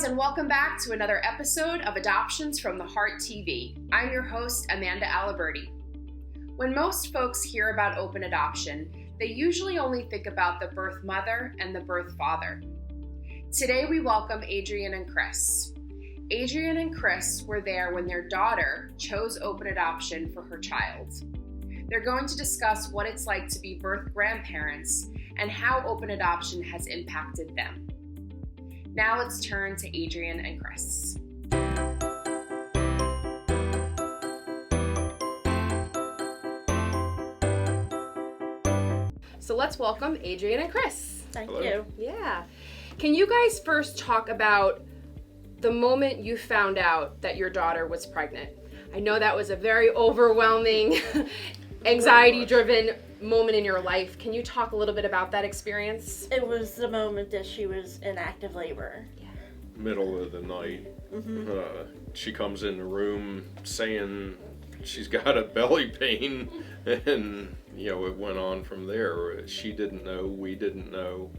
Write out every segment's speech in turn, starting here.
and welcome back to another episode of Adoptions from the Heart TV. I'm your host, Amanda Aliberti. When most folks hear about open adoption, they usually only think about the birth mother and the birth father. Today we welcome Adrienne and Chris. Adrienne and Chris were there when their daughter chose open adoption for her child. They're going to discuss what it's like to be birth grandparents and how open adoption has impacted them. Now let's turn to Adrienne and Chris. So let's welcome Adrienne and Chris. Thank Hello. you. Yeah. Can you guys first talk about the moment you found out that your daughter was pregnant? I know that was a very overwhelming, anxiety-driven moment in your life. Can you talk a little bit about that experience? It was the moment that she was in active labor. Middle of the night. She comes in the room saying she's got a belly pain, and it went on from there. She didn't know, we didn't know.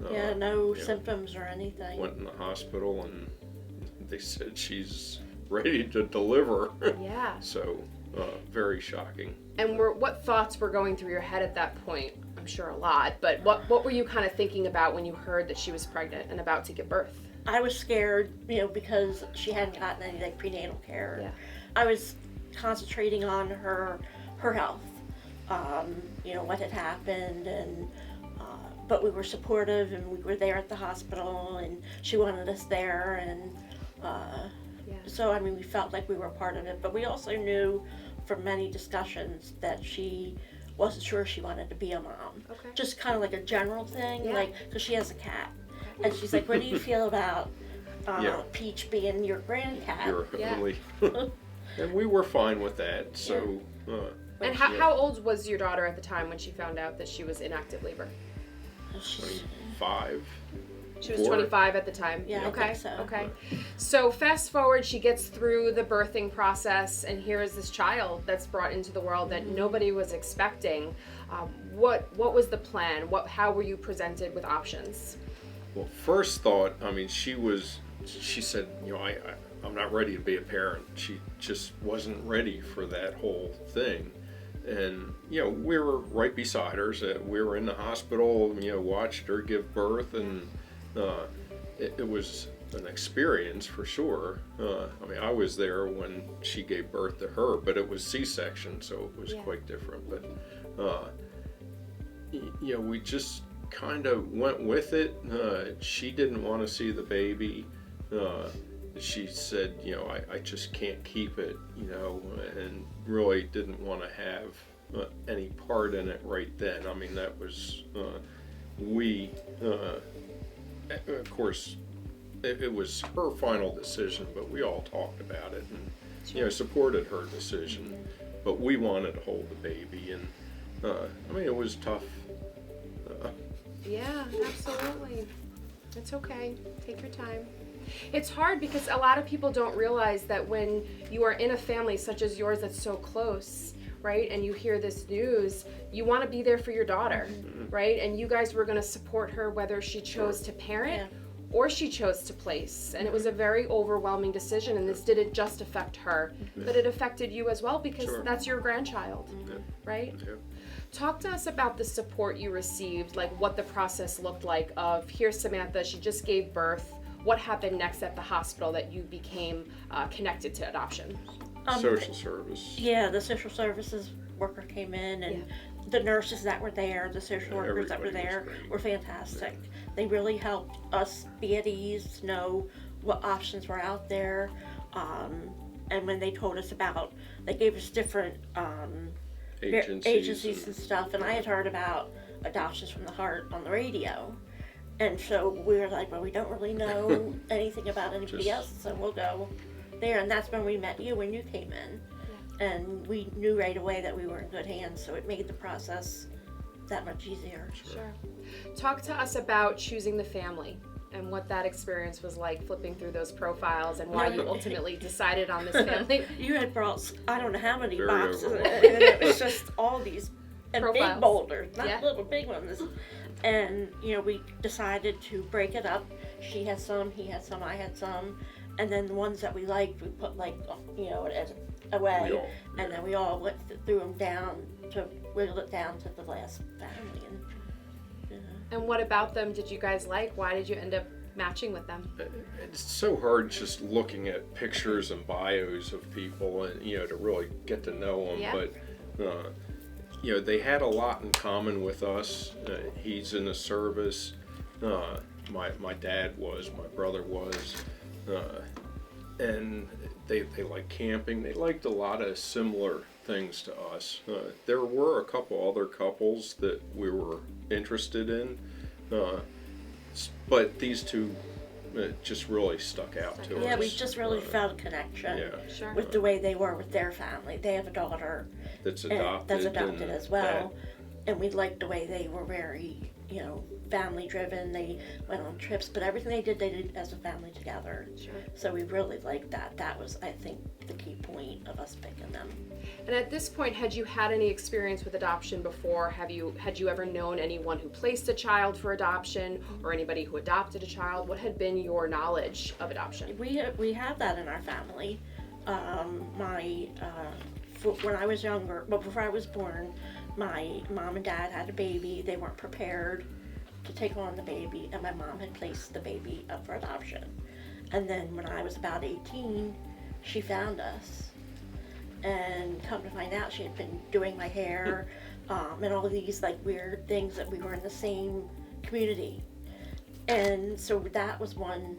No symptoms or anything. Went in the hospital and they said she's ready to deliver. Yeah. So very shocking. And what thoughts were going through your head at that point? I'm sure a lot, but what were you kind of thinking about when you heard that she was pregnant and about to give birth? I was scared, because she hadn't gotten any prenatal care. Yeah. I was concentrating on her health, what had happened, and but we were supportive and we were there at the hospital and she wanted us there, and so we felt like we were part of it, but we also knew from many discussions that she wasn't sure she wanted to be a mom. Okay. Just kind of like a general thing, because she has a cat. And she's like, what do you feel about Peach being your grandcat? Your only. And we were fine with that. So. And how old was your daughter at the time when she found out that she was in active labor? 25. She was 25 at the time? Yeah, okay. I think so. Okay. So fast forward, she gets through the birthing process, and here is this child that's brought into the world that nobody was expecting. What was the plan? How were you presented with options? Well, first thought, she said, I'm not ready to be a parent. She just wasn't ready for that whole thing. And, we were right beside her. So we were in the hospital, watched her give birth, and it was an experience for sure. I was there when she gave birth to her, but it was C-section, so it was quite different. But, we just kind of went with it. She didn't want to see the baby. She said, I just can't keep it, and really didn't want to have any part in it right then. That was, of course, it was her final decision, but we all talked about it and, supported her decision. But we wanted to hold the baby, and, it was tough. Yeah, absolutely. It's okay. Take your time. It's hard because a lot of people don't realize that when you are in a family such as yours that's so close, right, and you hear this news, you want to be there for your daughter, right? And you guys were going to support her whether she chose to parent or she chose to place. And it was a very overwhelming decision, and this didn't just affect her, but it affected you as well because that's your grandchild, right? Yeah. Talk to us about the support you received, like what the process looked like of, here's Samantha, she just gave birth. What happened next at the hospital that you became connected to adoption? Social service. Yeah, the social services worker came in, and the nurses that were there, the social workers that were there were fantastic. They really helped us be at ease, know what options were out there. And when they told us they gave us different agencies and stuff, and I had heard about Adoptions from the Heart on the radio. And so we were like, well, we don't really know anything about anybody else, so we'll go there. And that's when we met you when you came in. Yeah. And we knew right away that we were in good hands, so it made the process that much easier. Sure. Talk to us about choosing the family and what that experience was like, flipping through those profiles, and why you ultimately decided on this family. You had brought, I don't know how many boxes, and it was just all these and profiles. Big boulders, not little big ones. And, we decided to break it up she had some, he had some, I had some, and then the ones that we liked, we put like, you know, away, and then we all went through them down to wiggle it down to the last family. And, you know. And what about them did you guys like? Why did you end up matching with them? It's so hard just looking at pictures and bios of people, and you know, to really get to know them. Yeah. But you know, they had a lot in common with us. He's in the service. My dad was. My brother was. And they liked camping. They liked a lot of similar things to us. There were a couple other couples that we were interested in, but these two just really stuck out to us. Yeah, we just really felt a connection Sure. with the way they were with their family. They have a daughter That's adopted. As well, and we liked the way they were very, you know, family driven. They went on trips, but everything they did as a family together. Sure. So we really liked that. That was, I think, the key point of us picking them. And at this point, had you had any experience with adoption before? Had you ever known anyone who placed a child for adoption, or anybody who adopted a child? What had been your knowledge of adoption? We have that in our family. When I was younger, well, before I was born, my mom and dad had a baby. They weren't prepared to take on the baby, and my mom had placed the baby up for adoption. And then when I was about 18, she found us. And come to find out, she had been doing my hair and all of these like weird things, that we were in the same community. And so that was one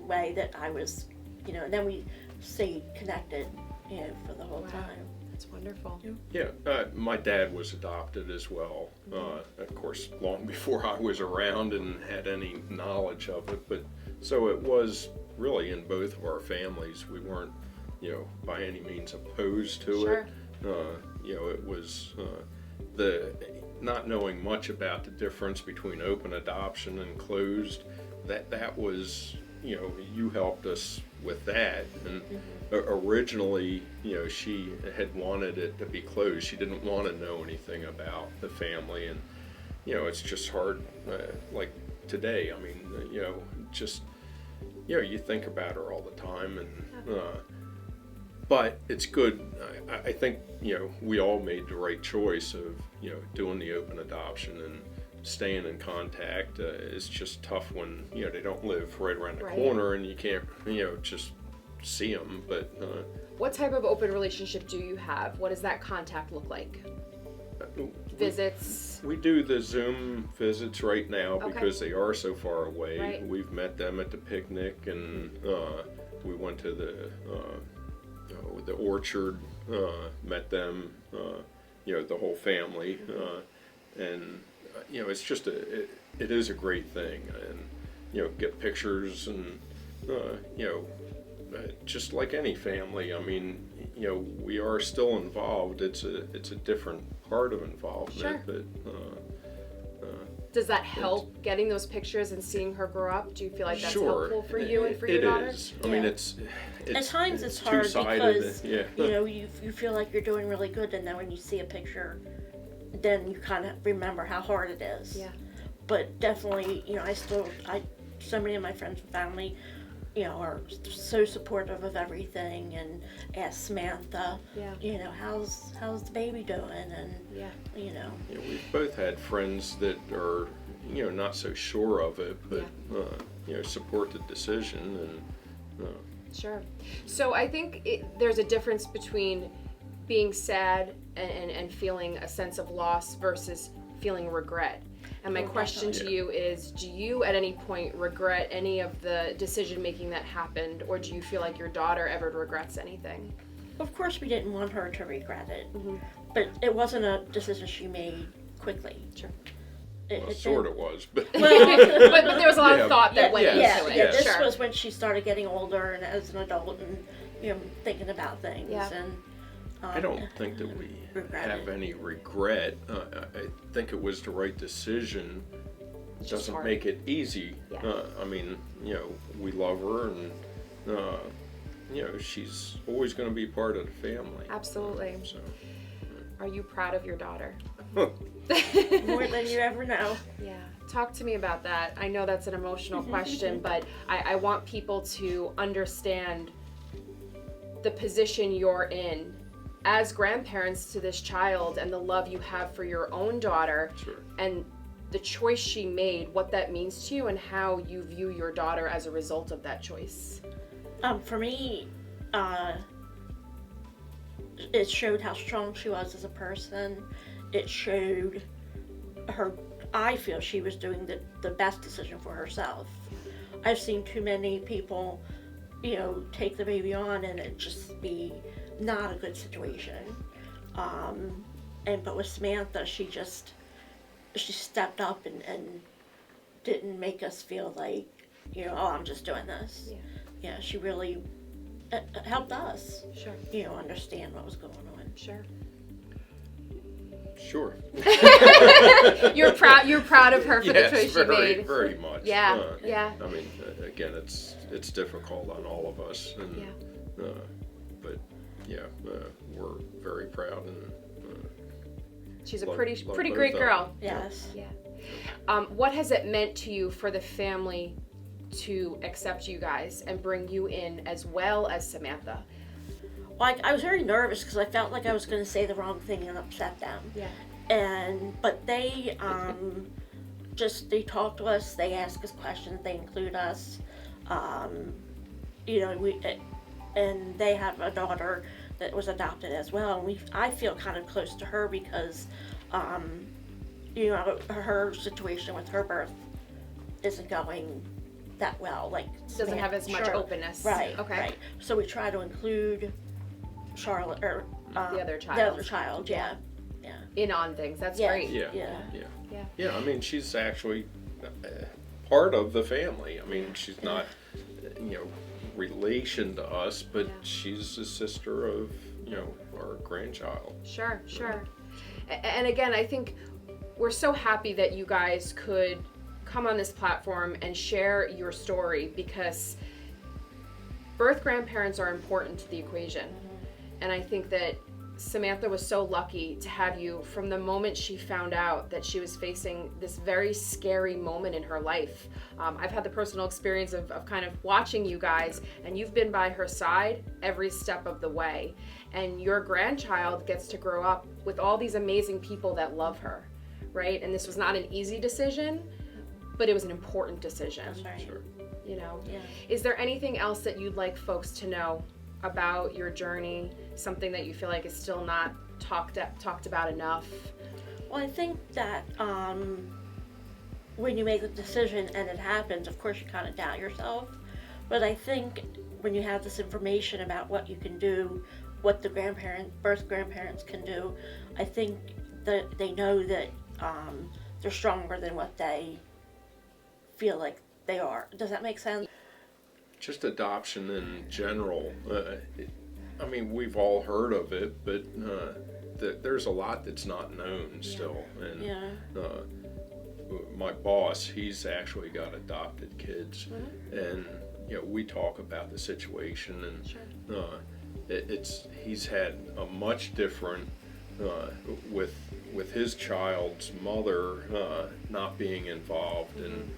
way that I was, you know, and then we stayed connected, you know, for the whole time. That's wonderful. Yeah, my dad was adopted as well. Of course, long before I was around and had any knowledge of it. But so it was really in both of our families. We weren't, you know, by any means opposed to Sure. it. You know, it was the not knowing much about the difference between open adoption and closed. That was, you know, you helped us with that. And originally, you know, she had wanted it to be closed. She didn't want to know anything about the family. And, you know, it's just hard, like today. I mean, you know, just, you know, you think about her all the time. And but it's good. I think, you know, we all made the right choice of, you know, doing the open adoption and staying in contact. It's just tough when, you know, they don't live right around the corner and you can't, you know, just see them. But what type of open relationship do you have? What does that contact look like? Visits? We do the Zoom visits right now because they are so far away. Right. We've met them at the picnic, and we went to the orchard, met them, you know, the whole family, and you know, it's just it is a great thing, and you know, get pictures, and you know, just like any family. I mean, you know, we are still involved. It's a different part of involvement. Sure. But does that help, getting those pictures and seeing her grow up? Do you feel like that's sure. helpful for you and for your daughter? It is. I mean, it's at times it's hard because you know, you feel like you're doing really good, and then when you see a picture, then you kind of remember how hard it is. Yeah. But definitely, you know, so many of my friends and family, you know, are so supportive of everything, and ask Samantha, you know, how's the baby doing, and you know. You know, we've both had friends that are, you know, not so sure of it, but you know, support the decision, and Sure. So I think there's a difference between being sad and feeling a sense of loss versus feeling regret. And my question to you is, do you at any point regret any of the decision making that happened, or do you feel like your daughter ever regrets anything? Of course we didn't want her to regret it, but it wasn't a decision she made quickly. Sure. It sort of was, but well, but there was a lot of thought that went into it. Yeah, this was when she started getting older and as an adult, and you know, thinking about things. And I don't think that we have any regret. I think it was the right decision. It doesn't make it easy. I mean, you know, we love her, and you know, she's always going to be part of the family. Absolutely. So, are you proud of your daughter? More than you ever know. Yeah. Talk to me about that. I know that's an emotional question, but I want people to understand the position you're in as grandparents to this child and the love you have for your own daughter. Sure. And the choice she made, what that means to you, and how you view your daughter as a result of that choice. For me, it showed how strong she was as a person. It showed her, I feel she was doing the best decision for herself. I've seen too many people, take the baby on and it just be not a good situation. But with Samantha, she stepped up and didn't make us feel like, oh, I'm just doing this. Yeah, she really helped us, Sure. Understand what was going on. Sure. Sure. You're proud of her for the choice she very, made. very much. Yeah, yeah. I mean, again, it's difficult on all of us, and but we're very proud, and she's a love pretty both great of girl. Yes. Yeah. What has it meant to you for the family to accept you guys and bring you in as well as Samantha? Well, I was very nervous because I felt like I was going to say the wrong thing and upset them. Yeah. But they they talk to us, they ask us questions, they include us. And they have a daughter that was adopted as well, and I feel kind of close to her because her situation with her birth isn't going that well. Like, doesn't have as much openness. Right. Okay. Right. So we try to include Charlotte or the other child. The other child. Yeah. Yeah. In on things. That's Yeah. great. Yeah. I mean, she's actually part of the family. I mean, she's not, relation to us, but she's a sister of, our grandchild. Sure. And again, I think we're so happy that you guys could come on this platform and share your story, because birth grandparents are important to the equation. And I think that Samantha was so lucky to have you from the moment she found out that she was facing this very scary moment in her life. I've had the personal experience of kind of watching you guys, and you've been by her side every step of the way. And your grandchild gets to grow up with all these amazing people that love her, right? And this was not an easy decision, but it was an important decision. That's right. Sure. Yeah. Is there anything else that you'd like folks to know about your journey, something that you feel like is still not talked about enough? Well, I think that when you make a decision and it happens, of course you kind of doubt yourself. But I think when you have this information about what you can do, what the birth grandparents can do, I think that they know that they're stronger than what they feel like they are. Does that make sense? Just adoption in general. I mean, we've all heard of it, but there's a lot that's not known still. And my boss, he's actually got adopted kids, and we talk about the situation, and he's had a much different with his child's mother not being involved, and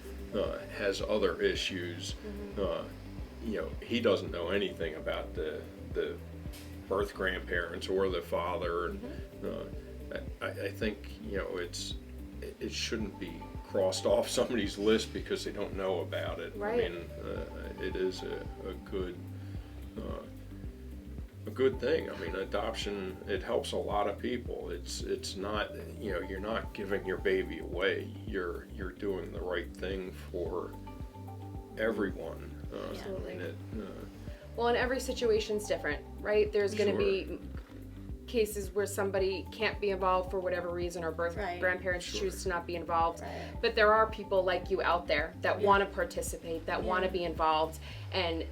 has other issues. He doesn't know anything about the birth grandparents or the father, and I think it shouldn't be crossed off somebody's list because they don't know about it. Right. I mean, it is a good thing. I mean, adoption, it helps a lot of people. It's not, you're not giving your baby away. You're doing the right thing for everyone. Absolutely. Well, and every situation's different, right? There's going to be cases where somebody can't be involved for whatever reason, or birth grandparents choose to not be involved. Right. But there are people like you out there that want to participate, that want to be involved, and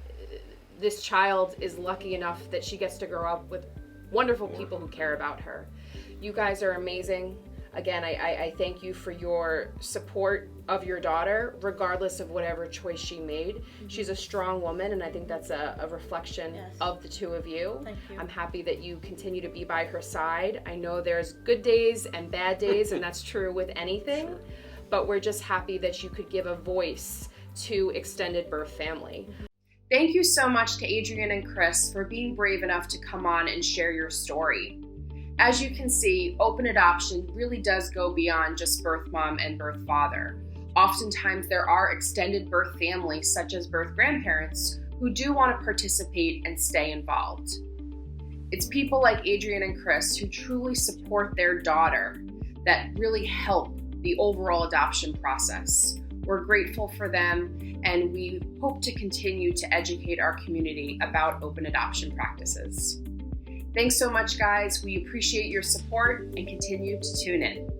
this child is lucky enough that she gets to grow up with wonderful people who care about her. You guys are amazing. again, I thank you for your support of your daughter, regardless of whatever choice she made. She's a strong woman, and I think that's a reflection of the two of you. Thank you. I'm happy that you continue to be by her side. I know there's good days and bad days, and that's true with anything, but we're just happy that you could give a voice to extended birth family. Thank you so much to Adrienne and Chris for being brave enough to come on and share your story. As you can see, open adoption really does go beyond just birth mom and birth father. Oftentimes there are extended birth families, such as birth grandparents, who do want to participate and stay involved. It's people like Adrienne and Chris who truly support their daughter that really help the overall adoption process. We're grateful for them, and we hope to continue to educate our community about open adoption practices. Thanks so much, guys. We appreciate your support and continue to tune in.